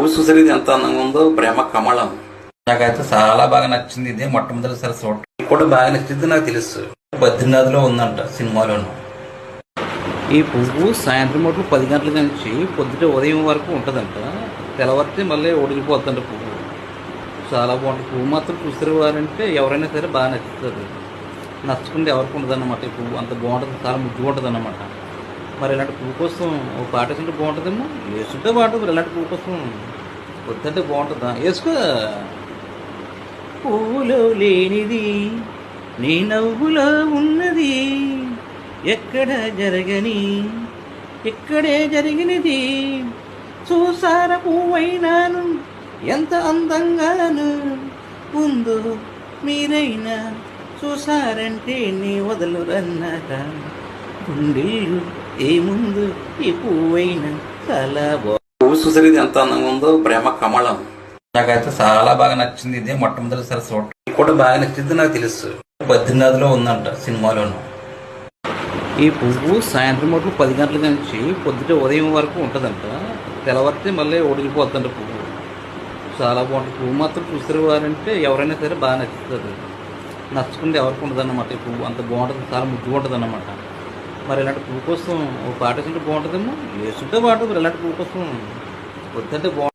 పువ్వు చూసేది ఎంత అందంగా ఉందో, ప్రేమ కమలం. నాకైతే చాలా బాగా నచ్చింది. ఇదే మొట్టమొదటిసారి చూడటం. ఇది కూడా బాగా నచ్చింది నాకు తెలుసు. బద్రీనాథ్లో ఉందంట సినిమాలోను. ఈ పువ్వు సాయంత్రం పూట 10 గంటల నుంచి పొద్దుట ఉదయం వరకు ఉంటుందంట. తెల్లవారితే మళ్ళీ ఒడిగిపోతుందంట పువ్వు. చాలా బాగుంటుంది. పువ్వు మాత్రం చూసేవారంటే ఎవరైనా సరే బాగా నచ్చుతుంది. నచ్చకుండా ఎవరికి ఉండదన్నమాట. ఈ పువ్వు అంత బాగుంటుంది, చాలా ముద్దుగా ఉంటుంది అన్నమాట. మరి ఇలాంటి పువ్వు కోసం ఒక పాట వేసుకుంటే బాగుంటుందేమో. వేసుకుంటే బాగుంటుంది. మరి ఇలాంటి పువ్వు కోసం వద్దంటే బాగుంటుందా? వేసుకో. పువ్వులో లేనిది నీ నవ్వులో ఉన్నది, ఎక్కడ జరగని ఇక్కడే జరిగినది. చూసార పువ్వైనాను ఎంత అందంగాను ఉందో, మీరైనా చూసారంటే నీ వదలురన్నాక. గుండెలు ఏముందు ఈ పువ్వైనా చాలా పువ్వు చూసేది ఎంత అందంగా ఉందో, ప్రేమ కమలం. నాకైతే చాలా బాగా నచ్చింది. ఇదే మొట్టమొదటిసారి చూడటం. ఇది కూడా బాగా నచ్చింది నాకు తెలుసు. బద్రీనాథ్లో ఉందంట సినిమాలోను. ఈ పువ్వు సాయంత్రం పూట 10 గంటల నుంచి పొద్దుట ఉదయం వరకు ఉంటుందంట. తెల్లవారితే మళ్ళీ ఒడిగిపోతుందంట పువ్వు. చాలా బాగుంటుంది. పువ్వు మాత్రం చూసేవారంటే ఎవరైనా సరే బాగా నచ్చుతుంది. నచ్చకుండా ఎవరికి ఉండదన్నమాట. ఈ పువ్వు అంత బాగుంటుంది, చాలా ముద్దుగా ఉంటుంది అన్నమాట. మరి ఇలాంటి పువ్వు కోసం ఒక పాట వేసుకుంటే బాగుంటుందేమో. వేసుకుంటే బాగుంటుంది. మరి ఇలాంటి పువ్వు కోసం వద్దంటే బాగుంటుంది.